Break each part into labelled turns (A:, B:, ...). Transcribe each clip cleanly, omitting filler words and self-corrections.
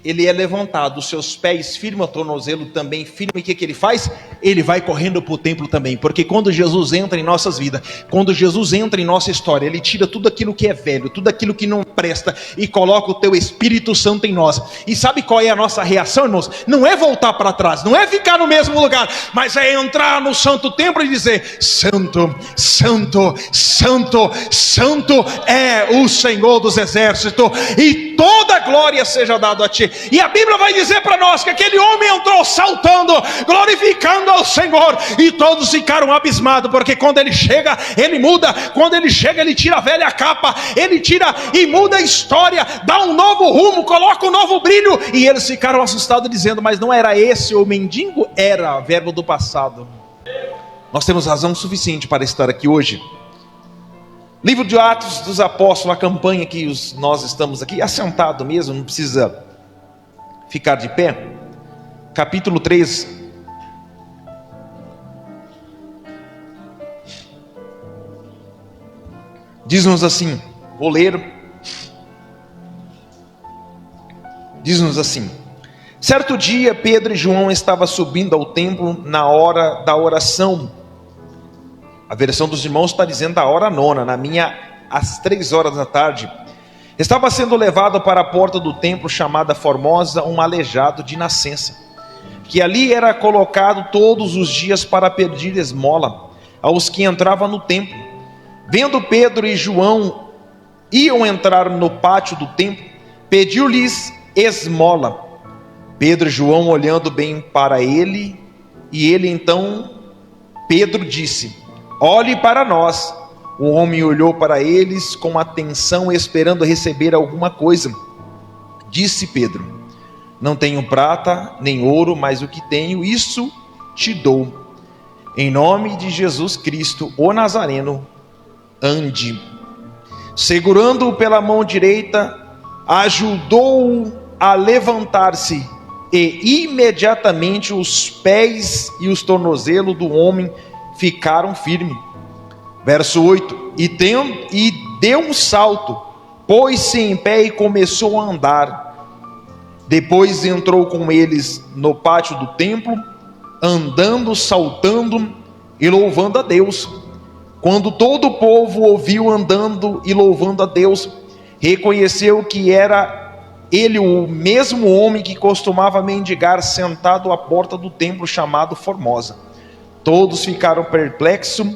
A: ele é levantado, os seus pés firmam, o tornozelo também firme, e o que ele faz? Ele vai correndo para o templo também, porque quando Jesus entra em nossas vidas, quando Jesus entra em nossa história, ele tira tudo aquilo que é velho, tudo aquilo que não presta, e coloca o teu Espírito Santo em nós. E sabe qual é a nossa reação, irmãos? Não é voltar para trás, não é ficar no mesmo lugar, mas é entrar no santo templo e dizer: Santo, Santo, Santo, Santo é o Senhor dos exércitos, e toda glória seja dada a ti. E a Bíblia vai dizer para nós que aquele homem entrou saltando, glorificando ao Senhor, e todos ficaram abismados, porque quando ele chega, ele muda. Quando ele chega, ele tira a velha capa, ele tira e muda a história, dá um novo rumo, coloca um novo brilho, e eles ficaram assustados, dizendo: mas não era esse o mendigo? Era verbo do passado. Nós temos razão suficiente para estar aqui hoje. Livro de Atos dos Apóstolos, a campanha que nós estamos aqui, assentado mesmo, não precisa ficar de pé. Capítulo 3. Diz-nos assim, vou ler. Diz-nos assim: certo dia, Pedro e João estavam subindo ao templo na hora da oração. A versão dos irmãos está dizendo a hora nona, na minha, às 3 horas da tarde. Estava sendo levado para a porta do templo chamada Formosa um aleijado de nascença, que ali era colocado todos os dias para pedir esmola aos que entravam no templo. Vendo Pedro e João iam entrar no pátio do templo, pediu-lhes esmola. Pedro e João olhando bem para ele, e ele então, Pedro disse: olhe para nós. O homem olhou para eles com atenção, esperando receber alguma coisa. Disse Pedro: não tenho prata nem ouro, mas o que tenho, isso te dou. Em nome de Jesus Cristo, o Nazareno, ande. Segurando-o pela mão direita, ajudou-o a levantar-se, e imediatamente os pés e os tornozelos do homem ficaram firmes. Verso 8: e deu um salto, pôs-se em pé e começou a andar. Depois entrou com eles no pátio do templo, andando, saltando e louvando a Deus. Quando todo o povo ouviu andando e louvando a Deus, reconheceu que era ele o mesmo homem que costumava mendigar sentado à porta do templo chamado Formosa. Todos ficaram perplexos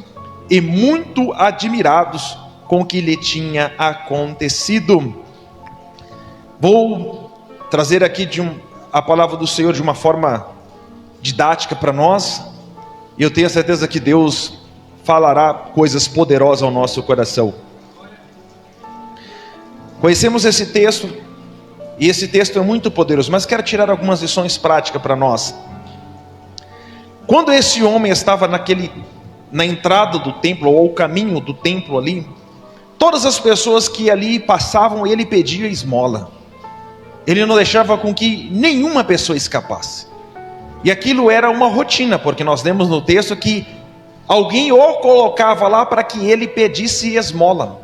A: e muito admirados com o que lhe tinha acontecido. Vou trazer aqui a palavra do Senhor de uma forma didática para nós, e eu tenho a certeza que Deus falará coisas poderosas ao nosso coração. Conhecemos esse texto, e esse texto é muito poderoso, mas quero tirar algumas lições práticas para nós. Quando esse homem estava na entrada do templo, ou o caminho do templo ali, todas as pessoas que ali passavam, ele pedia esmola. Ele não deixava com que nenhuma pessoa escapasse. E aquilo era uma rotina, porque nós lemos no texto que alguém o colocava lá para que ele pedisse esmola.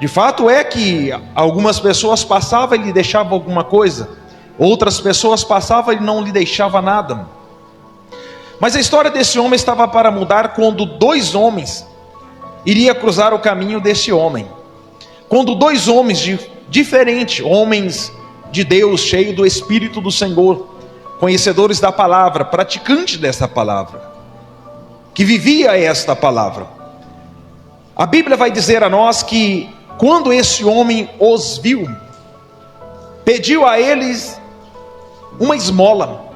A: De fato é que algumas pessoas passavam e lhe deixavam alguma coisa, outras pessoas passavam e não lhe deixavam nada. Mas a história desse homem estava para mudar quando 2 homens iriam cruzar o caminho desse homem. Quando 2 homens diferentes, homens de Deus, cheios do Espírito do Senhor, conhecedores da palavra, praticantes dessa palavra, que vivia esta palavra. A Bíblia vai dizer a nós que quando esse homem os viu, pediu a eles uma esmola.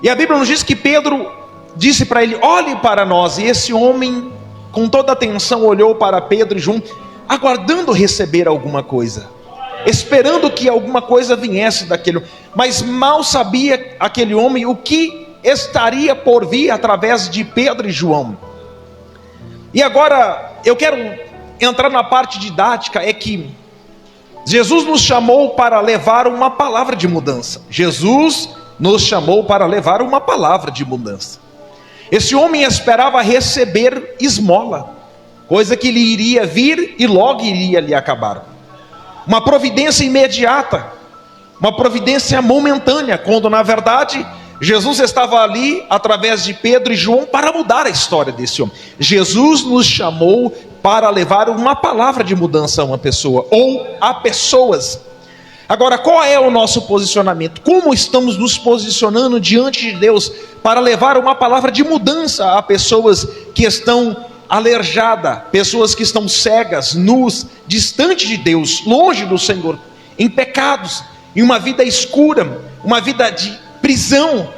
A: E a Bíblia nos diz que Pedro disse para ele: olhe para nós. E esse homem, com toda atenção, olhou para Pedro e João, aguardando receber alguma coisa, esperando que alguma coisa viesse daquele. Mas mal sabia aquele homem o que estaria por vir através de Pedro e João. E agora eu quero entrar na parte didática. É que Jesus nos chamou para levar uma palavra de mudança. Jesus nos chamou para levar uma palavra de mudança. Esse homem esperava receber esmola, coisa que lhe iria vir e logo iria lhe acabar. Uma providência imediata. uma providência momentânea, quando na verdade Jesus estava ali através de Pedro e João para mudar a história desse homem. Jesus nos chamou para levar uma palavra de mudança a uma pessoa ou a pessoas. Agora, qual é o nosso posicionamento? Como estamos nos posicionando diante de Deus para levar uma palavra de mudança a pessoas que estão aleijadas, pessoas que estão cegas, nus, distante de Deus, longe do Senhor, em pecados, em uma vida escura, uma vida de prisão?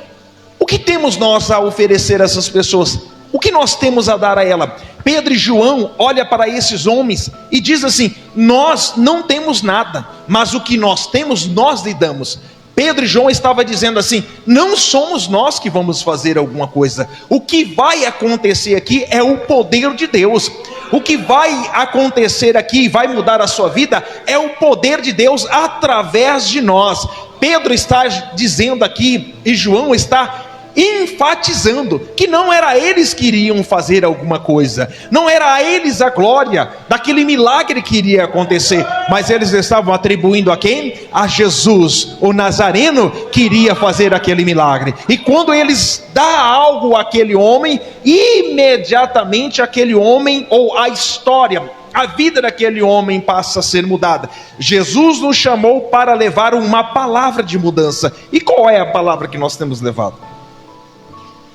A: O que temos nós a oferecer a essas pessoas? O que nós temos a dar a ela? Pedro e João olham para esses homens e diz assim: nós não temos nada, mas o que nós temos, nós lhe damos. Pedro e João estavam dizendo assim: não somos nós que vamos fazer alguma coisa. O que vai acontecer aqui é o poder de Deus. O que vai acontecer aqui e vai mudar a sua vida é o poder de Deus através de nós. Pedro está dizendo aqui, e João está enfatizando que não era eles que iriam fazer alguma coisa, não era a eles a glória daquele milagre que iria acontecer, mas eles estavam atribuindo a quem? A Jesus, o Nazareno, que iria fazer aquele milagre. E quando eles dão algo àquele homem, imediatamente aquele homem, ou a história, a vida daquele homem passa a ser mudada. Jesus nos chamou para levar uma palavra de mudança. E qual é a palavra que nós temos levado?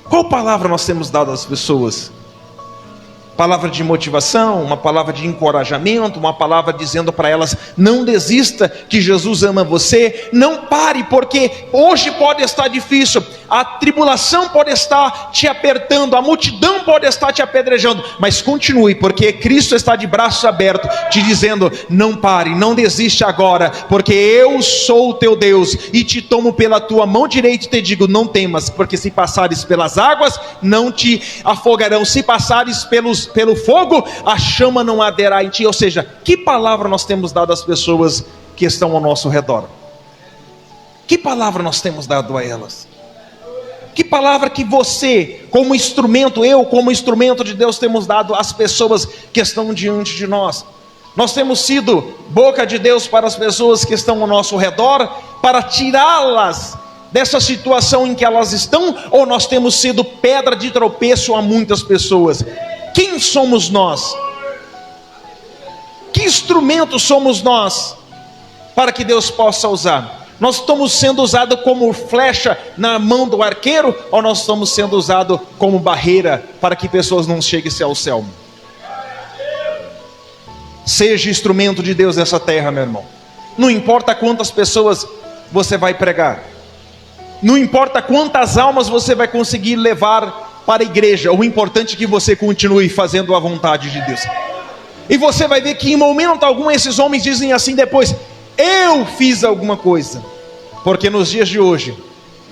A: Qual palavra nós temos dado às pessoas? Palavra de motivação, uma palavra de encorajamento, uma palavra dizendo para elas: não desista, que Jesus ama você, não pare, porque hoje pode estar difícil, a tribulação pode estar te apertando, a multidão pode estar te apedrejando, mas continue, porque Cristo está de braços abertos, te dizendo: não pare, não desiste agora, porque eu sou o teu Deus, e te tomo pela tua mão direita e te digo: não temas, porque se passares pelas águas, não te afogarão, se passares pelo fogo, a chama não arderá em ti. Ou seja, que palavra nós temos dado às pessoas que estão ao nosso redor? Que palavra nós temos dado a elas? Que palavra que você, como instrumento, eu como instrumento de Deus, temos dado às pessoas que estão diante de nós? Nós temos sido boca de Deus para as pessoas que estão ao nosso redor, para tirá-las dessa situação em que elas estão, ou nós temos sido pedra de tropeço a muitas pessoas? Quem somos nós? Que instrumento somos nós para que Deus possa usar? Nós estamos sendo usados como flecha na mão do arqueiro, ou nós estamos sendo usados como barreira para que pessoas não cheguem ao céu? Seja instrumento de Deus nessa terra, meu irmão. Não importa quantas pessoas você vai pregar, não importa quantas almas você vai conseguir levar para a igreja, o importante é que você continue fazendo a vontade de Deus. E você vai ver que em momento algum esses homens dizem assim depois: eu fiz alguma coisa. Porque nos dias de hoje,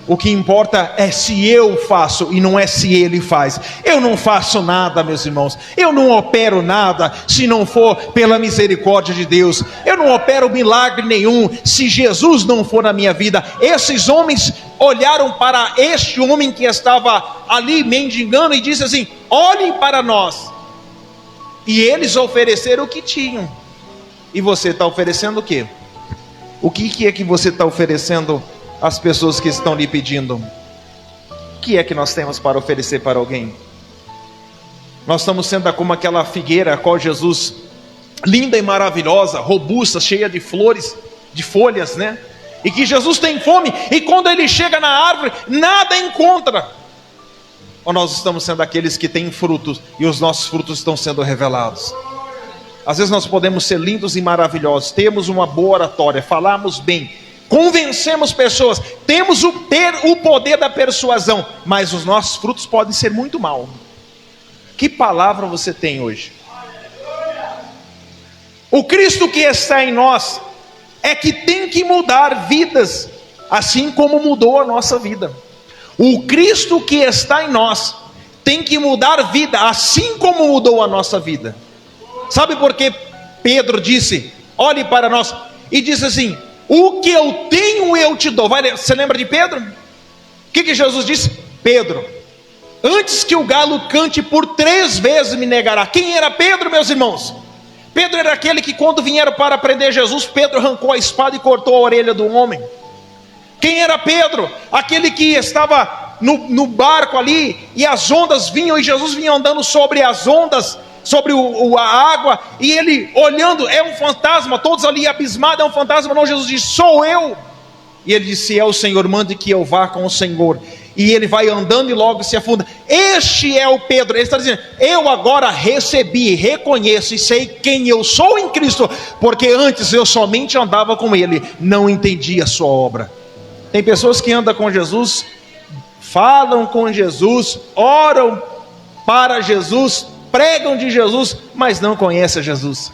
A: o que importa é se eu faço e não é se ele faz. Eu não faço nada, meus irmãos, eu não opero nada se não for pela misericórdia de Deus. Eu não opero milagre nenhum se Jesus não for na minha vida. Esses homens olharam para este homem que estava ali mendigando e disse assim: olhem para nós. E eles ofereceram o que tinham. E você está oferecendo o quê? O que é que você está oferecendo às pessoas que estão lhe pedindo? O que é que nós temos para oferecer para alguém? Nós estamos sendo como aquela figueira a qual Jesus, linda e maravilhosa, robusta, cheia de flores, de folhas, né? E que Jesus tem fome, e quando ele chega na árvore, nada encontra. Ou nós estamos sendo aqueles que têm frutos, e os nossos frutos estão sendo revelados? Às vezes nós podemos ser lindos e maravilhosos, temos uma boa oratória, falamos bem, convencemos pessoas, ter o poder da persuasão, mas os nossos frutos podem ser muito maus. Que palavra você tem hoje? O Cristo que está em nós é que tem que mudar vidas, assim como mudou a nossa vida. O Cristo que está em nós tem que mudar vida, assim como mudou a nossa vida. Sabe por que Pedro disse: olhe para nós, e disse assim: o que eu tenho eu te dou. Você lembra de Pedro? O que Jesus disse? Pedro, antes que o galo cante, por 3 vezes me negará. Quem era Pedro, meus irmãos? Pedro era aquele que, quando vieram para prender Jesus, Pedro arrancou a espada e cortou a orelha do homem. Quem era Pedro? Aquele que estava no barco ali, e as ondas vinham, e Jesus vinha andando sobre as ondas, sobre a água, e ele olhando, é um fantasma, todos ali abismados, é um fantasma. Não, Jesus disse: sou eu. E ele disse: é o Senhor, mande que eu vá com o Senhor. E ele vai andando e logo se afunda. Este é o Pedro. Ele está dizendo: eu agora recebi, reconheço e sei quem eu sou em Cristo, porque antes eu somente andava com Ele, não entendia a sua obra. Tem pessoas que andam com Jesus, falam com Jesus, oram para Jesus, pregam de Jesus, mas não conhecem Jesus.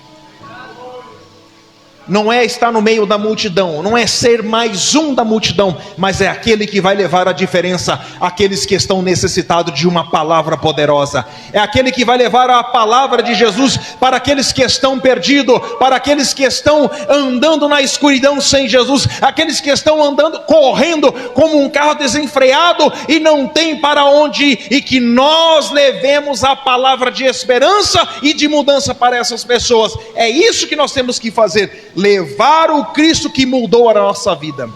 A: Não é estar no meio da multidão, não é ser mais um da multidão, mas é aquele que vai levar a diferença, aqueles que estão necessitados de uma palavra poderosa. É aquele que vai levar a palavra de Jesus para aqueles que estão perdidos, para aqueles que estão andando na escuridão sem Jesus, aqueles que estão andando, correndo como um carro desenfreado e não tem para onde ir, e que nós levemos a palavra de esperança e de mudança para essas pessoas. É isso que nós temos que fazer, levar o Cristo que mudou a nossa vida.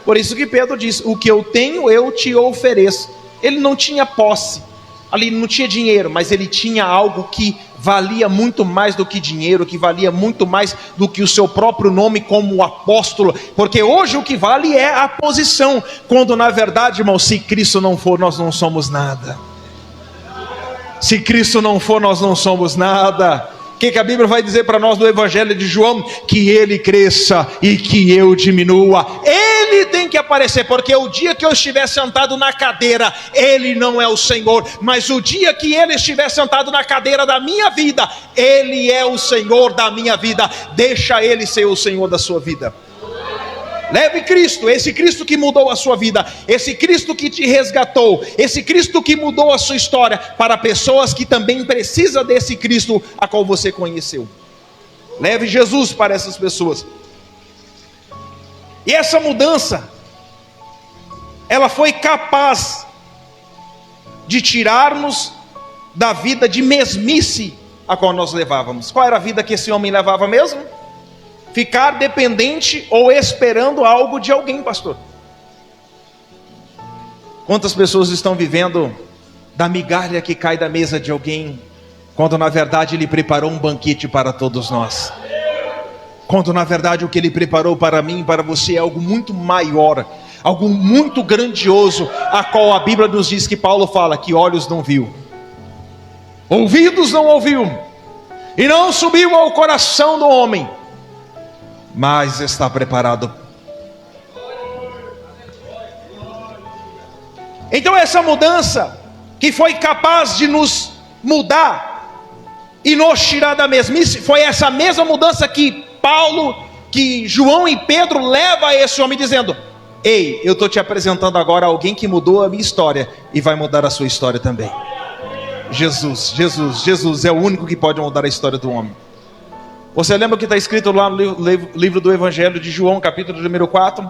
A: Por isso que Pedro diz: o que eu tenho eu te ofereço. Ele não tinha posse, ali não tinha dinheiro, mas ele tinha algo que valia muito mais do que dinheiro, que valia muito mais do que o seu próprio nome como apóstolo, porque hoje o que vale é a posição, quando na verdade, irmão, se Cristo não for, nós não somos nada. Se Cristo não for, nós não somos nada. O que a Bíblia vai dizer para nós no Evangelho de João? Que ele cresça e que eu diminua. Ele tem que aparecer, porque o dia que eu estiver sentado na cadeira, ele não é o Senhor, mas o dia que ele estiver sentado na cadeira da minha vida, ele é o Senhor da minha vida. Deixa ele ser o Senhor da sua vida. Leve Cristo, esse Cristo que mudou a sua vida, esse Cristo que te resgatou, esse Cristo que mudou a sua história, para pessoas que também precisam desse Cristo a qual você conheceu. Leve Jesus para essas pessoas. E essa mudança, ela foi capaz de tirar-nos da vida de mesmice a qual nós levávamos. Qual era a vida que esse homem levava mesmo? Ficar dependente ou esperando algo de alguém, pastor. Quantas pessoas estão vivendo da migalha que cai da mesa de alguém, quando na verdade Ele preparou um banquete para todos nós. Quando na verdade o que Ele preparou para mim e para você é algo muito maior, algo muito grandioso, a qual a Bíblia nos diz, que Paulo fala, que olhos não viu, ouvidos não ouviu, e não subiu ao coração do homem, mas está preparado. Então essa mudança que foi capaz de nos mudar e nos tirar da mesmice, foi essa mesma mudança que Paulo, que João e Pedro leva a esse homem dizendo: ei, eu estou te apresentando agora alguém que mudou a minha história e vai mudar a sua história também. Jesus é o único que pode mudar a história do homem. Você lembra o que está escrito lá no livro do Evangelho de João, capítulo número 4?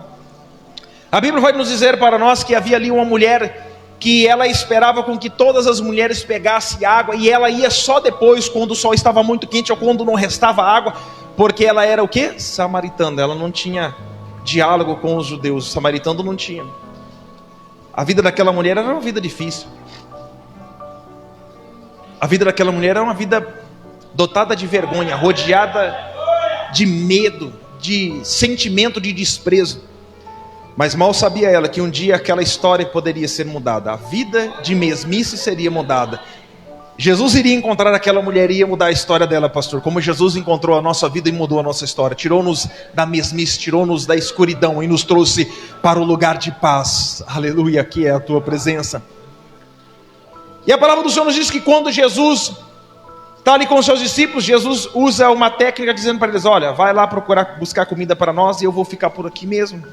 A: A Bíblia vai nos dizer para nós que havia ali uma mulher que ela esperava com que todas as mulheres pegassem água, e ela ia só depois, quando o sol estava muito quente ou quando não restava água, porque ela era o quê? Samaritana. Ela não tinha diálogo com os judeus, o samaritano não tinha. A vida daquela mulher era uma vida difícil. A vida daquela mulher era uma vida dotada de vergonha, rodeada de medo, de sentimento de desprezo. Mas mal sabia ela que um dia aquela história poderia ser mudada. A vida de mesmice seria mudada. Jesus iria encontrar aquela mulher e ia mudar a história dela, pastor. Como Jesus encontrou a nossa vida e mudou a nossa história. Tirou-nos da mesmice, tirou-nos da escuridão e nos trouxe para o lugar de paz. Aleluia, aqui é a tua presença. E a palavra do Senhor nos diz que quando Jesus está ali com os seus discípulos, Jesus usa uma técnica dizendo para eles: olha, vai lá buscar comida para nós e eu vou ficar por aqui mesmo.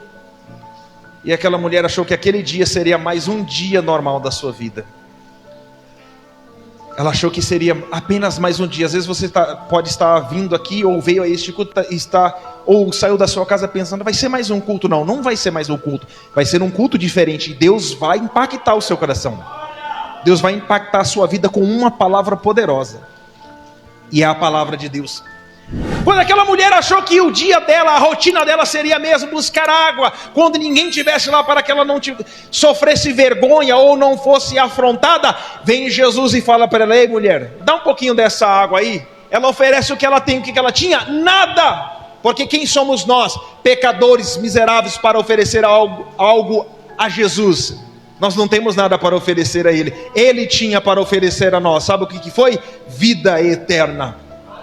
A: E aquela mulher achou que aquele dia seria mais um dia normal da sua vida. Ela achou que seria apenas mais um dia. Às vezes você pode estar vindo aqui, ou veio a este culto, ou saiu da sua casa pensando: vai ser mais um culto. Não, não vai ser mais um culto. Vai ser um culto diferente. E Deus vai impactar o seu coração. Deus vai impactar a sua vida com uma palavra poderosa. E é a palavra de Deus. Quando aquela mulher achou que o dia dela, a rotina dela seria mesmo buscar água, quando ninguém tivesse lá para que ela não sofresse vergonha ou não fosse afrontada, vem Jesus e fala para ela: ei mulher, dá um pouquinho dessa água aí. Ela oferece o que ela tem. O que ela tinha? Nada. Porque quem somos nós, pecadores miseráveis, para oferecer algo a Jesus? Nós não temos nada para oferecer a Ele. Ele tinha para oferecer a nós. Sabe o que foi? Vida eterna,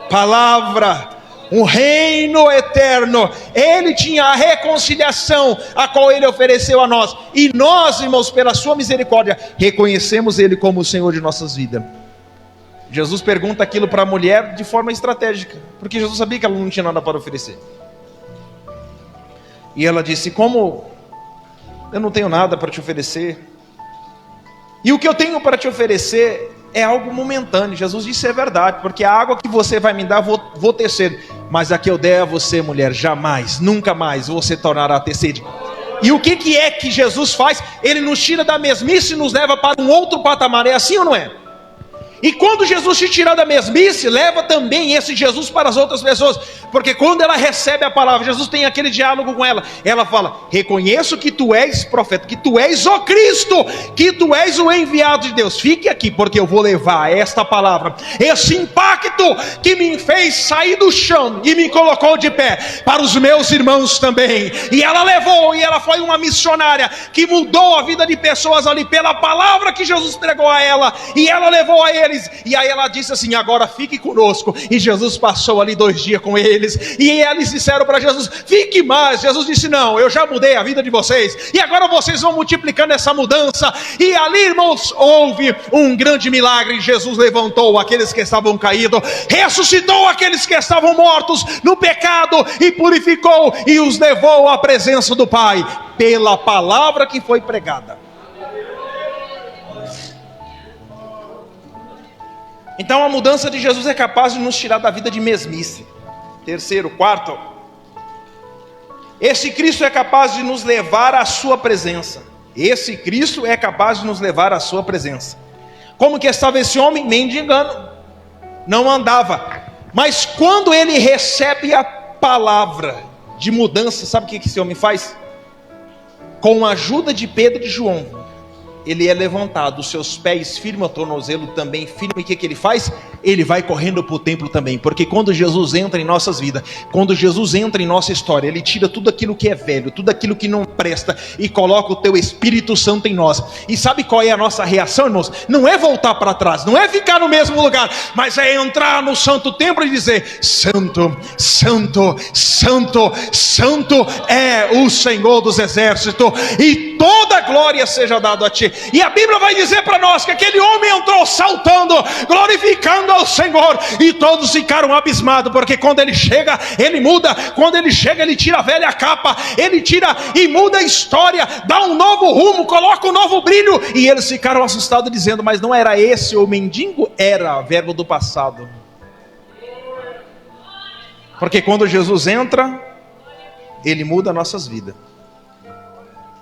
A: palavra, um reino eterno. Ele tinha a reconciliação, a qual Ele ofereceu a nós. E nós, irmãos, pela sua misericórdia, reconhecemos Ele como o Senhor de nossas vidas. Jesus pergunta aquilo para a mulher de forma estratégica, porque Jesus sabia que ela não tinha nada para oferecer. E ela disse: como eu não tenho nada para te oferecer, e o que eu tenho para te oferecer é algo momentâneo. Jesus disse: é verdade, porque a água que você vai me dar vou ter sede, mas a que eu der a você, mulher, jamais, nunca mais você tornará a ter sede. E o que é que Jesus faz? Ele nos tira da mesmice e nos leva para um outro patamar. É assim ou não é? E quando Jesus te tira da mesmice, leva também esse Jesus para as outras pessoas. Porque quando ela recebe a palavra, Jesus tem aquele diálogo com ela. Ela fala: reconheço que tu és profeta, que tu és o Cristo, que tu és o enviado de Deus. Fique aqui, porque eu vou levar esta palavra, esse impacto que me fez sair do chão e me colocou de pé, para os meus irmãos também. E ela levou, e ela foi uma missionária que mudou a vida de pessoas ali pela palavra que Jesus entregou a ela. E ela levou a eles. E aí ela disse assim: agora fique conosco. E Jesus passou ali 2 dias com eles. E eles disseram para Jesus: fique mais. Jesus disse: não, eu já mudei a vida de vocês. E agora vocês vão multiplicando essa mudança. E ali, irmãos, houve um grande milagre. Jesus levantou aqueles que estavam caídos, ressuscitou aqueles que estavam mortos no pecado, e purificou e os levou à presença do Pai, pela palavra que foi pregada. Então a mudança de Jesus é capaz de nos tirar da vida de mesmice. Terceiro, quarto, esse Cristo é capaz de nos levar à sua presença. Esse Cristo é capaz de nos levar à sua presença. Como que estava esse homem? Mendigando, não andava. Mas quando ele recebe a palavra de mudança, sabe o que esse homem faz? Com a ajuda de Pedro e de João, ele é levantado, os seus pés firme, o tornozelo também firme. E o que ele faz? Ele vai correndo para o templo também. Porque quando Jesus entra em nossas vidas, quando Jesus entra em nossa história, Ele tira tudo aquilo que é velho, tudo aquilo que não presta, e coloca o teu Espírito Santo em nós. E sabe qual é a nossa reação, irmãos? Não é voltar para trás, não é ficar no mesmo lugar, mas é entrar no santo templo e dizer: santo, santo, santo, santo é o Senhor dos exércitos, e toda glória seja dada a Ti. E a Bíblia vai dizer para nós que aquele homem entrou saltando, glorificando ao Senhor, e todos ficaram abismados, porque quando ele chega, ele muda. Quando ele chega, ele tira a velha capa, ele tira e muda a história, dá um novo rumo, coloca um novo brilho. E eles ficaram assustados, dizendo: mas não era esse o mendigo? Era verbo do passado. Porque quando Jesus entra, Ele muda nossas vidas.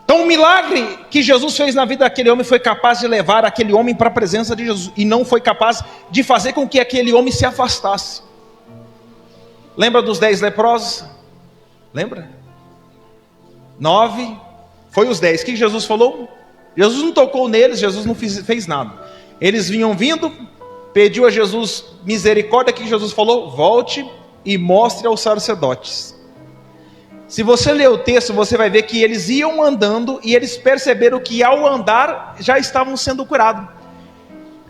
A: Então o milagre que Jesus fez na vida daquele homem foi capaz de levar aquele homem para a presença de Jesus, e não foi capaz de fazer com que aquele homem se afastasse. Lembra dos 10 leprosos? Lembra? 9, foi os 10. O que Jesus falou? Jesus não tocou neles, Jesus não fez nada. Eles vinham vindo, pediu a Jesus misericórdia. O que Jesus falou? Volte e mostre aos sacerdotes. Se você ler o texto, você vai ver que eles iam andando, e eles perceberam que ao andar já estavam sendo curados.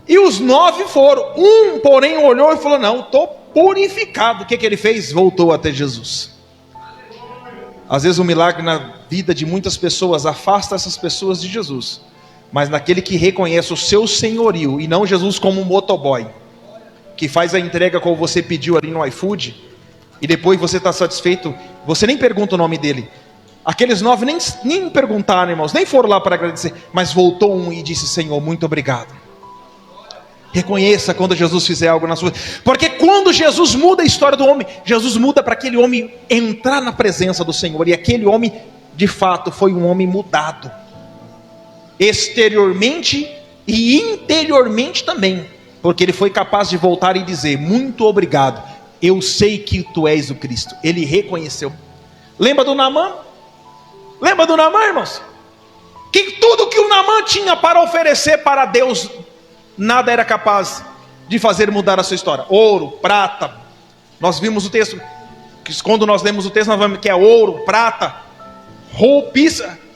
A: E os 9 foram. Um, porém, olhou e falou: não, estou purificado. O que ele fez? Voltou até Jesus. Às vezes o milagre na vida de muitas pessoas afasta essas pessoas de Jesus, mas naquele que reconhece o seu senhorio, e não Jesus como um motoboy, que faz a entrega como você pediu ali no iFood, e depois você está satisfeito, você nem pergunta o nome dele. Aqueles 9 nem perguntaram, irmãos, nem foram lá para agradecer, mas voltou um e disse: Senhor, muito obrigado. Reconheça quando Jesus fizer algo na sua vida, porque quando Jesus muda a história do homem, Jesus muda para aquele homem entrar na presença do Senhor, e aquele homem de fato foi um homem mudado, exteriormente e interiormente também, porque ele foi capaz de voltar e dizer: muito obrigado, eu sei que tu és o Cristo. Ele reconheceu. Lembra do Naamã? Lembra do Naamã, irmãos? Que tudo que o Naamã tinha para oferecer para Deus, nada era capaz de fazer mudar a sua história. Ouro, prata. Nós vimos o texto, que quando nós lemos o texto, nós vamos que é ouro, prata,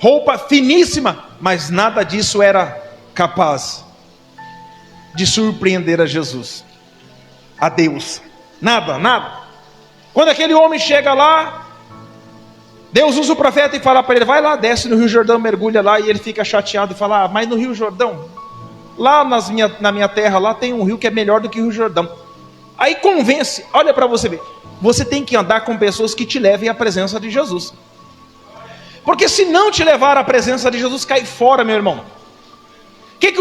A: roupa finíssima, mas nada disso era capaz de surpreender a Jesus, a Deus. Nada. Quando aquele homem chega lá, Deus usa o profeta e fala para ele: vai lá, desce no Rio Jordão, mergulha lá. E ele fica chateado e fala: mas no Rio Jordão, lá na minha terra, lá tem um rio que é melhor do que o Rio Jordão. Aí convence, olha para você ver, você tem que andar com pessoas que te levem à presença de Jesus. Porque se não te levar à presença de Jesus, cai fora, meu irmão. O que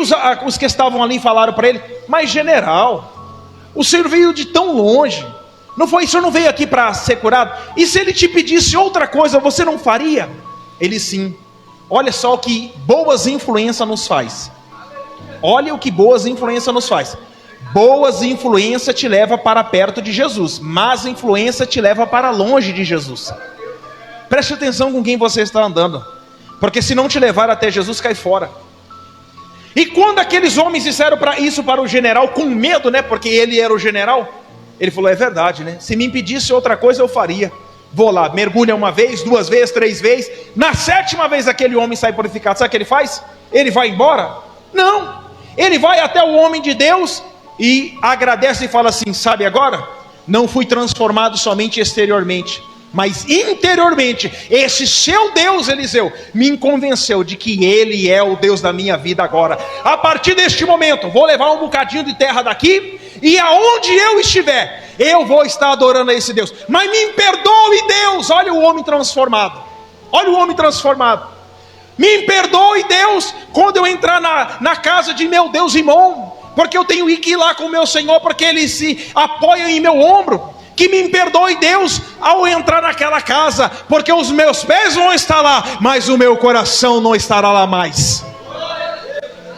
A: os que estavam ali falaram para ele? Mas general, o senhor veio de tão longe, não foi? O senhor não veio aqui para ser curado? E se ele te pedisse outra coisa, você não faria? Ele: sim. Olha só o que boas influências nos faz. Olha o que boas influências nos faz. Boas influências te leva para perto de Jesus, más influência te leva para longe de Jesus. Preste atenção com quem você está andando, porque se não te levar até Jesus, cai fora. E quando aqueles homens disseram isso para o general, com medo, né? Porque ele era o general, ele falou: é verdade, né? Se me impedisse outra coisa, eu faria. Vou lá, mergulha uma vez, 2 vezes, 3 vezes. Na 7ª vez aquele homem sai purificado. Sabe o que ele faz? Ele vai embora? Não. Ele vai até o homem de Deus e agradece e fala assim: sabe agora? Não fui transformado somente exteriormente, mas interiormente. Esse seu Deus, Eliseu, me convenceu de que Ele é o Deus da minha vida agora. A partir deste momento, vou levar um bocadinho de terra daqui, e aonde eu estiver, eu vou estar adorando a esse Deus. Mas me perdoe, Deus. Olha o homem transformado. Olha o homem transformado. Me perdoe, Deus, quando eu entrar na casa de meu Deus Imon, porque eu tenho que ir lá com o meu Senhor, porque Ele se apoia em meu ombro. Que me perdoe, Deus, ao entrar naquela casa, porque os meus pés vão estar lá, mas o meu coração não estará lá mais.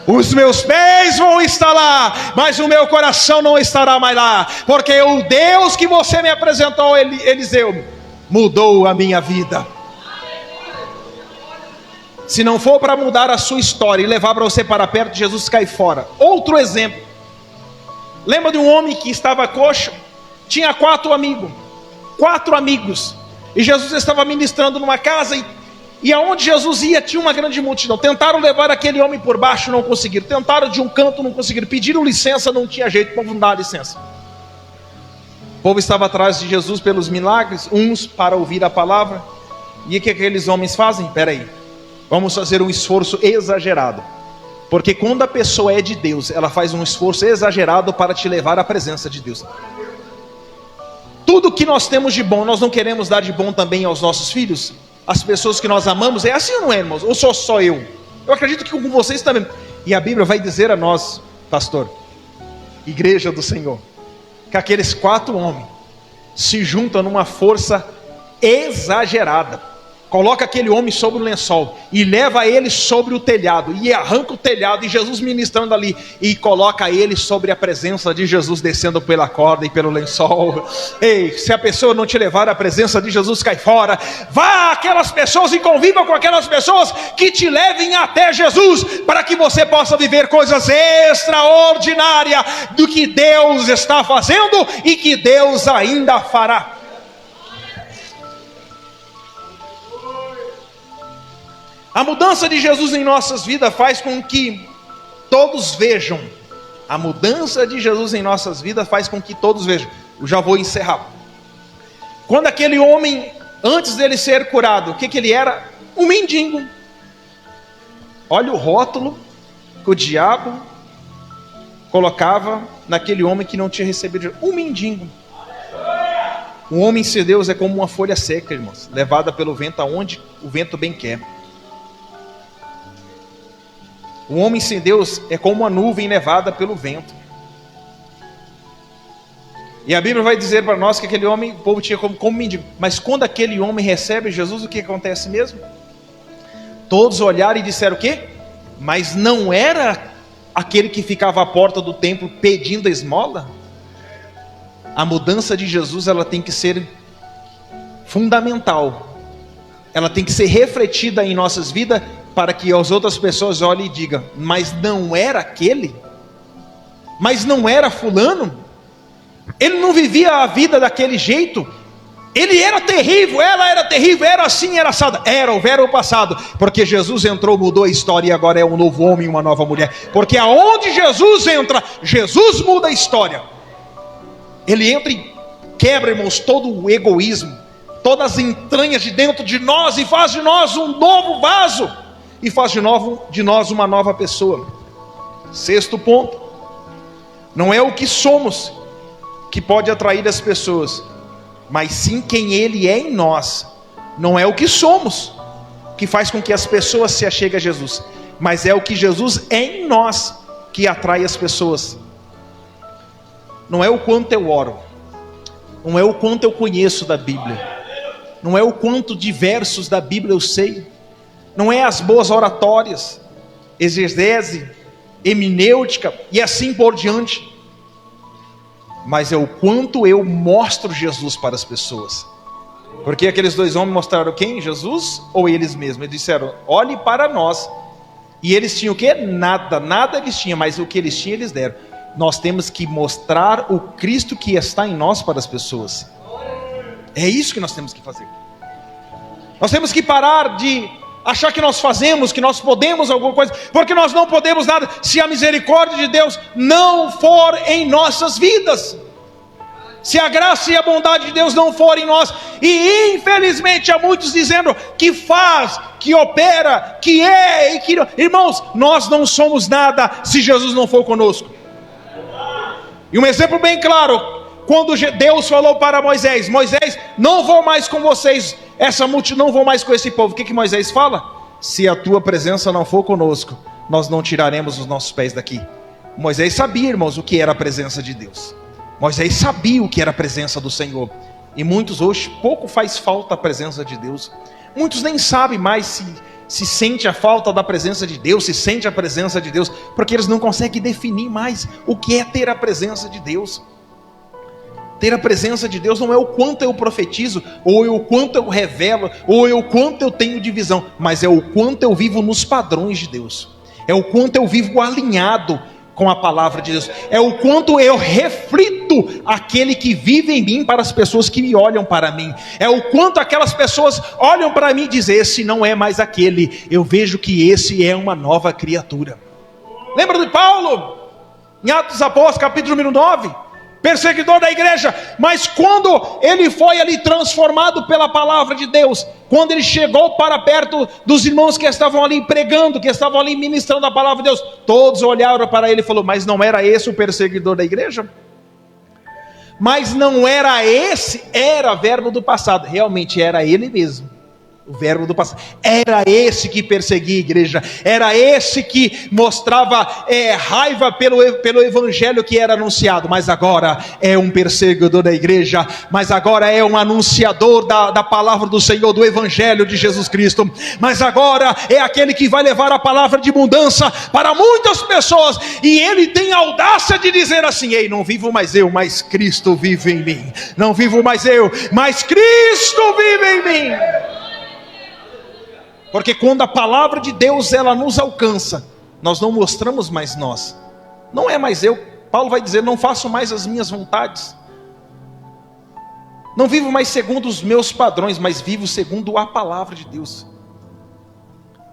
A: Os meus pés vão estar lá, mas o meu coração não estará mais lá, porque o Deus que você me apresentou, Eliseu, mudou a minha vida. Se não for para mudar a sua história e levar para você para perto de Jesus, cai fora. Outro exemplo. Lembra de um homem que estava coxo? Tinha 4 amigos, e Jesus estava ministrando numa casa, e aonde Jesus ia tinha uma grande multidão. Tentaram levar aquele homem por baixo, não conseguiram. Tentaram de um canto, não conseguiram. Pediram licença, não tinha jeito, o povo não dá licença. O povo estava atrás de Jesus pelos milagres, uns para ouvir a palavra. E o que aqueles homens fazem? Peraí, vamos fazer um esforço exagerado, porque quando a pessoa é de Deus, ela faz um esforço exagerado para te levar à presença de Deus. Tudo que nós temos de bom, nós não queremos dar de bom também aos nossos filhos? As pessoas que nós amamos? É assim ou não é, irmãos? Ou só eu? Eu acredito que com vocês também. E a Bíblia vai dizer a nós, pastor, igreja do Senhor, que aqueles 4 homens se juntam numa força exagerada. Coloca aquele homem sobre o lençol e leva ele sobre o telhado, e arranca o telhado, e Jesus ministrando ali, e coloca ele sobre a presença de Jesus, descendo pela corda e pelo lençol. Ei, se a pessoa não te levar à presença de Jesus, cai fora. Vá àquelas pessoas e conviva com aquelas pessoas que te levem até Jesus, para que você possa viver coisas extraordinárias do que Deus está fazendo e que Deus ainda fará. A mudança de Jesus em nossas vidas faz com que todos vejam. A mudança de Jesus em nossas vidas faz com que todos vejam. Eu já vou encerrar. Quando aquele homem, antes dele ser curado, o que ele era? Um mendigo. Olha o rótulo que o diabo colocava naquele homem que não tinha recebido. Um mendigo. Um homem sem Deus é como uma folha seca, irmãos, levada pelo vento aonde o vento bem quer. Um homem sem Deus é como uma nuvem levada pelo vento. E a Bíblia vai dizer para nós que aquele homem, o povo tinha como mendigo. Mas quando aquele homem recebe Jesus, o que acontece mesmo? Todos olharam e disseram o quê? Mas não era aquele que ficava à porta do templo pedindo a esmola? A mudança de Jesus, ela tem que ser fundamental. Ela tem que ser refletida em nossas vidas, para que as outras pessoas olhem e digam: mas não era aquele? Mas não era fulano? Ele não vivia a vida daquele jeito? Ele era terrível, ela era terrível, era assim, era assado. Era o verbo passado, porque Jesus entrou, mudou a história, e agora é um novo homem e uma nova mulher. Porque aonde Jesus entra, Jesus muda a história. Ele entra e quebra, irmãos, todo o egoísmo, todas as entranhas de dentro de nós, e faz de nós um novo vaso, e faz de nós uma nova pessoa. Sexto ponto: não é o que somos que pode atrair as pessoas, mas sim quem Ele é em nós. Não é o que somos que faz com que as pessoas se acheguem a Jesus, mas é o que Jesus é em nós que atrai as pessoas. Não é o quanto eu oro, não é o quanto eu conheço da Bíblia, não é o quanto de versos da Bíblia eu sei, não é as boas oratórias, exegese, hermenêutica e assim por diante, mas é o quanto eu mostro Jesus para as pessoas. Porque aqueles dois homens mostraram quem? Jesus ou eles mesmos? Eles disseram: olhe para nós. E eles tinham o quê? Nada eles tinham, mas o que eles tinham eles deram. Nós temos que mostrar o Cristo que está em nós para as pessoas. É isso que nós temos que fazer. Nós temos que parar de achar que nós fazemos, que nós podemos alguma coisa, porque nós não podemos nada se a misericórdia de Deus não for em nossas vidas, se a graça e a bondade de Deus não forem em nós. E infelizmente há muitos dizendo que faz, que opera, que é e que não. Irmãos, nós não somos nada se Jesus não for conosco. E um exemplo bem claro, quando Deus falou para Moisés: Moisés, não vou mais com vocês, essa multidão, não vou mais com esse povo. O que Moisés fala? Se a tua presença não for conosco, nós não tiraremos os nossos pés daqui. Moisés sabia, irmãos, o que era a presença de Deus. Moisés sabia o que era a presença do Senhor. E muitos hoje, pouco faz falta a presença de Deus. Muitos nem sabem mais se sente a falta da presença de Deus, se sente a presença de Deus, porque eles não conseguem definir mais o que é ter a presença de Deus. Ter a presença de Deus não é o quanto eu profetizo, ou é o quanto eu revelo, ou é o quanto eu tenho de visão, mas é o quanto eu vivo nos padrões de Deus, é o quanto eu vivo alinhado com a palavra de Deus, é o quanto eu reflito aquele que vive em mim para as pessoas que me olham para mim, é o quanto aquelas pessoas olham para mim e dizem: esse não é mais aquele, eu vejo que esse é uma nova criatura. Lembra de Paulo, em Atos dos Apóstolos, capítulo número 9, perseguidor da igreja, mas quando ele foi ali transformado pela palavra de Deus, quando ele chegou para perto dos irmãos que estavam ali pregando, que estavam ali ministrando a palavra de Deus, todos olharam para ele e falaram: mas não era esse o perseguidor da igreja? Mas não era esse, era verbo do passado, realmente era ele mesmo. O verbo do passado, era esse que perseguia a igreja, era esse que mostrava raiva pelo evangelho que era anunciado, mas agora é um perseguidor da igreja, mas agora é um anunciador da palavra do Senhor, do evangelho de Jesus Cristo, mas agora é aquele que vai levar a palavra de mudança para muitas pessoas, e ele tem a audácia de dizer assim: ei, não vivo mais eu, mas Cristo vive em mim, não vivo mais eu, mas Cristo vive em mim. Porque quando a palavra de Deus ela nos alcança, nós não mostramos mais nós, não é mais eu. Paulo vai dizer: não faço mais as minhas vontades, não vivo mais segundo os meus padrões, mas vivo segundo a palavra de Deus,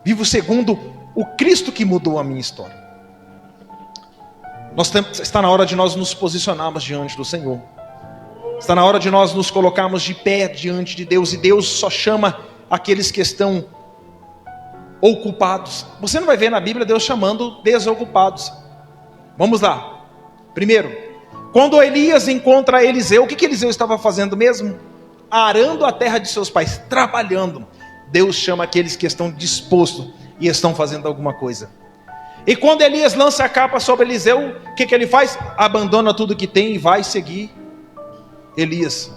A: vivo segundo o Cristo que mudou a minha história. Está na hora de nós nos posicionarmos diante do Senhor, está na hora de nós nos colocarmos de pé diante de Deus, e Deus só chama aqueles que estão ocupados. Você não vai ver na Bíblia Deus chamando desocupados. Vamos lá. Primeiro, quando Elias encontra Eliseu, o que Eliseu estava fazendo mesmo? Arando a terra de seus pais, trabalhando. Deus chama aqueles que estão dispostos e estão fazendo alguma coisa. E quando Elias lança a capa sobre Eliseu, o que ele faz? Abandona tudo que tem e vai seguir Elias.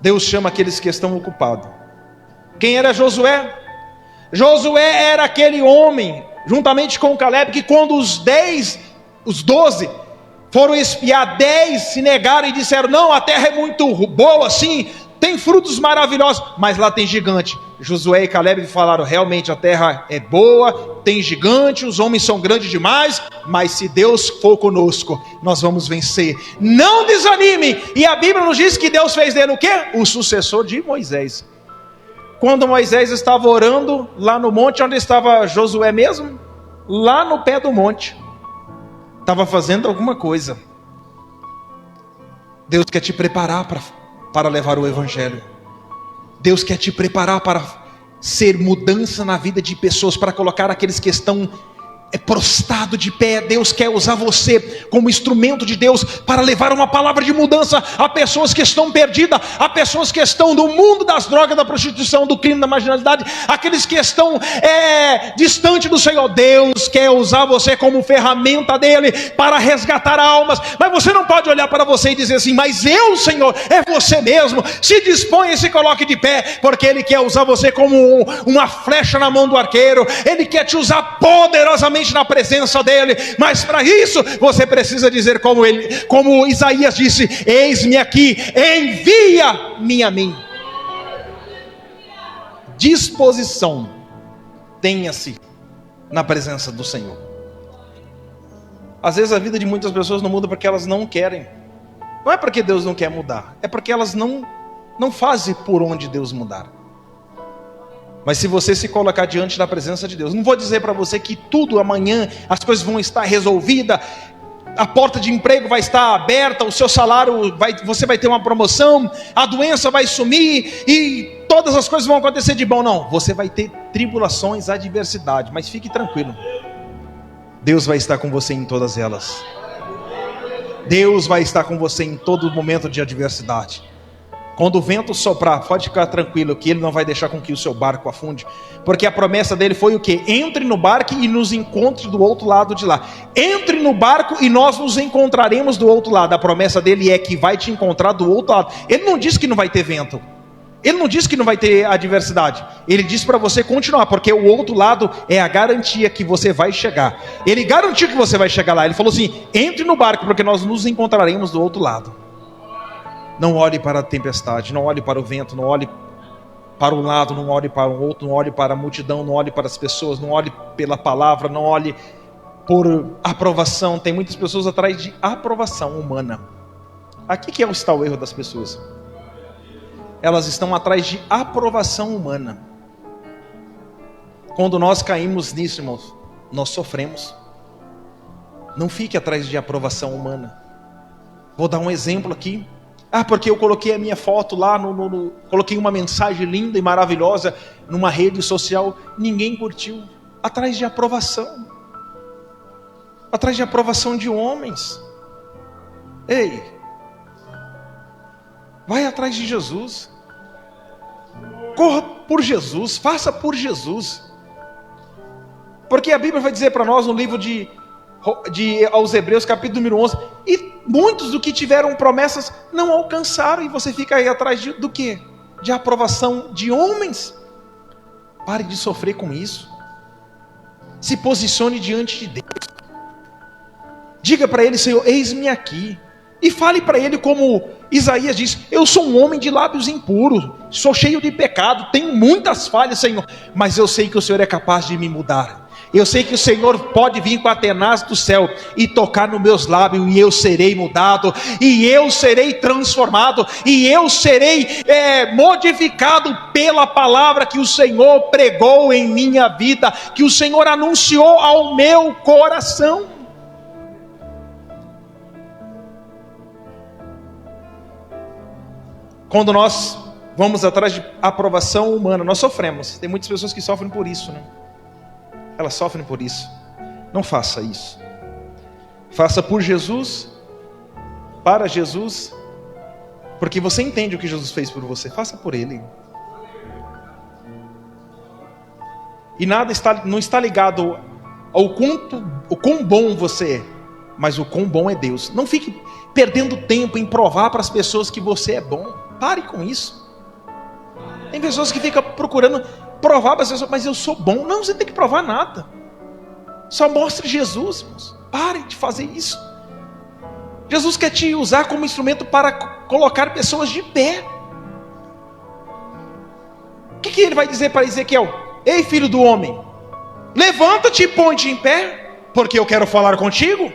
A: Deus chama aqueles que estão ocupados. Quem era Josué? Josué era aquele homem, juntamente com Caleb, que quando os 12 Foram espiar, 10 se negaram e disseram: não, a terra é muito boa, sim, tem frutos maravilhosos, mas lá tem gigante. Josué e Caleb falaram: realmente a terra é boa, tem gigante, os homens são grandes demais, mas se Deus for conosco, nós vamos vencer. Não desanime. E a Bíblia nos diz que Deus fez dele o quê? O sucessor de Moisés. Quando Moisés estava orando lá no monte, onde estava Josué mesmo? Lá no pé do monte. Estava fazendo alguma coisa. Deus quer te preparar para levar o evangelho. Deus quer te preparar para ser mudança na vida de pessoas, para colocar aqueles que estão prostrado de pé. Deus quer usar você como instrumento de Deus para levar uma palavra de mudança a pessoas que estão perdidas, a pessoas que estão no mundo das drogas, da prostituição, do crime, da marginalidade, aqueles que estão distante do Senhor. Deus quer usar você como ferramenta dele para resgatar almas, mas você não pode olhar para você e dizer assim: mas eu, Senhor, é você mesmo. Se disponha e se coloque de pé, porque ele quer usar você como uma flecha na mão do arqueiro. Ele quer te usar poderosamente na presença dele, mas para isso você precisa dizer como Isaías disse: eis-me aqui, envia-me a mim. Disposição tenha-se na presença do Senhor. Às vezes a vida de muitas pessoas não muda porque elas não querem. Não é porque Deus não quer mudar, é porque elas não fazem por onde Deus mudar. Mas se você se colocar diante da presença de Deus, não vou dizer para você que tudo amanhã, as coisas vão estar resolvidas, a porta de emprego vai estar aberta, o seu salário, você vai ter uma promoção, a doença vai sumir e todas as coisas vão acontecer de bom. Não, você vai ter tribulações, adversidade, mas fique tranquilo, Deus vai estar com você em todas elas. Deus vai estar com você em todo momento de adversidade. Quando o vento soprar, pode ficar tranquilo que ele não vai deixar com que o seu barco afunde, porque a promessa dele foi o quê? Entre no barco e nos encontre do outro lado de lá. Entre no barco e nós nos encontraremos do outro lado. A promessa dele é que vai te encontrar do outro lado. Ele não disse que não vai ter vento, ele não disse que não vai ter adversidade, ele disse para você continuar, porque o outro lado é a garantia que você vai chegar. Ele garantiu que você vai chegar lá. Ele falou assim: entre no barco, porque nós nos encontraremos do outro lado. Não olhe para a tempestade, não olhe para o vento, não olhe para um lado, não olhe para o outro, não olhe para a multidão, não olhe para as pessoas, não olhe pela palavra, não olhe por aprovação. Tem muitas pessoas atrás de aprovação humana. Aqui que está o erro das pessoas. Elas estão atrás de aprovação humana. Quando nós caímos nisso, irmãos, nós sofremos. Não fique atrás de aprovação humana. Vou dar um exemplo aqui. Porque eu coloquei a minha foto lá, coloquei uma mensagem linda e maravilhosa numa rede social, ninguém curtiu. Atrás de aprovação. Atrás de aprovação de homens. Ei, vai atrás de Jesus. Corra por Jesus, faça por Jesus. Porque a Bíblia vai dizer para nós no livro aos Hebreus, capítulo número 11, e muitos do que tiveram promessas não alcançaram, e você fica aí atrás do quê? De aprovação de homens. Pare de sofrer com isso. Se posicione diante de Deus. Diga para ele: Senhor, eis-me aqui. E fale para ele como Isaías diz: eu sou um homem de lábios impuros, sou cheio de pecado, tenho muitas falhas, Senhor, mas eu sei que o Senhor é capaz de me mudar. Eu sei que o Senhor pode vir com a tenaz do céu e tocar nos meus lábios, e eu serei mudado, e eu serei transformado, e eu serei modificado pela palavra que o Senhor pregou em minha vida, que o Senhor anunciou ao meu coração. Quando nós vamos atrás de aprovação humana, nós sofremos. Tem muitas pessoas que sofrem por isso, né? Elas sofrem por isso. Não faça isso. Faça por Jesus, para Jesus, porque você entende o que Jesus fez por você. Faça por Ele. E nada não está ligado ao quão bom você é, mas o quão bom é Deus. Não fique perdendo tempo em provar para as pessoas que você é bom. Pare com isso. Tem pessoas que ficam procurando provar para as pessoas: mas eu sou bom. Não, você não tem que provar nada. Só mostre Jesus, irmãos. Pare de fazer isso. Jesus quer te usar como instrumento para colocar pessoas de pé. O que ele vai dizer para Ezequiel? Ei, filho do homem, levanta-te e põe-te em pé, porque eu quero falar contigo.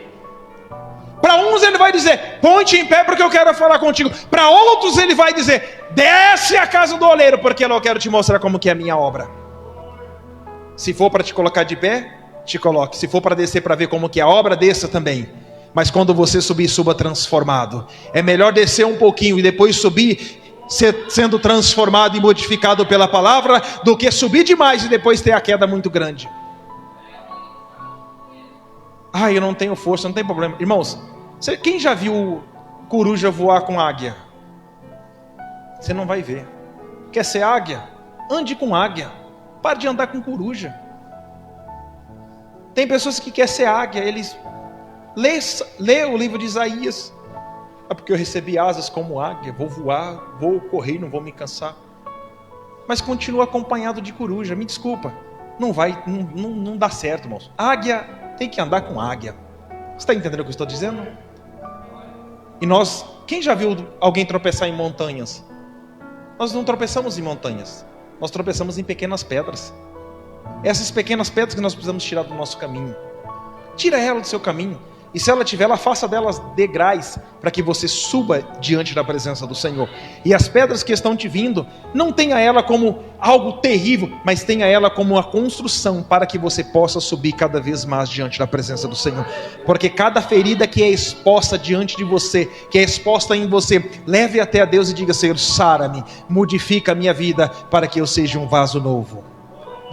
A: Para uns ele vai dizer, põe-te em pé porque eu quero falar contigo. Para outros ele vai dizer, desce a casa do oleiro, porque eu quero te mostrar como que é a minha obra. Se for para te colocar de pé, te coloque. Se for para descer para ver como que é a obra, desça também. Mas quando você subir, suba transformado. É melhor descer um pouquinho e depois subir sendo transformado e modificado pela palavra, do que subir demais e depois ter a queda muito grande. Eu não tenho força, não tem problema. Irmãos, quem já viu coruja voar com águia? Você não vai ver. Quer ser águia? Ande com águia. Pare de andar com coruja. Tem pessoas que querem ser águia, eles lê o livro de Isaías. Porque eu recebi asas como águia, vou voar, vou correr, não vou me cansar. Mas continua acompanhado de coruja, me desculpa. Não dá certo, irmãos. Águia tem que andar com águia. Você está entendendo o que eu estou dizendo? E quem já viu alguém tropeçar em montanhas? Nós não tropeçamos em montanhas, nós tropeçamos em pequenas pedras. Essas pequenas pedras que nós precisamos tirar do nosso caminho. Tira ela do seu caminho. E se ela tiver, ela faça delas degraus para que você suba diante da presença do Senhor. E as pedras que estão te vindo, não tenha ela como algo terrível, mas tenha ela como uma construção para que você possa subir cada vez mais diante da presença do Senhor. Porque cada ferida que é exposta diante de você, que é exposta em você, leve até a Deus e diga: Senhor, sara-me, modifica a minha vida para que eu seja um vaso novo.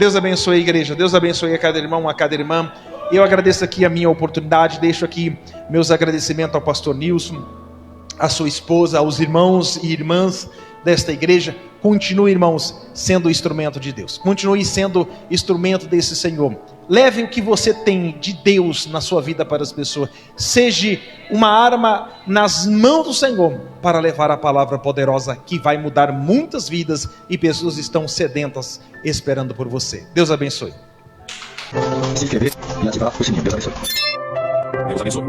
A: Deus abençoe a igreja, Deus abençoe a cada irmão, a cada irmã. Eu agradeço aqui a minha oportunidade, deixo aqui meus agradecimentos ao pastor Nilson, à sua esposa, aos irmãos e irmãs desta igreja. Continue, irmãos, sendo instrumento de Deus. Continue sendo instrumento desse Senhor. Leve o que você tem de Deus na sua vida para as pessoas. Seja uma arma nas mãos do Senhor para levar a palavra poderosa que vai mudar muitas vidas e pessoas estão sedentas esperando por você. Deus abençoe.
B: Se inscrever e ativar o sininho. Deus abençoe. Deus abençoe.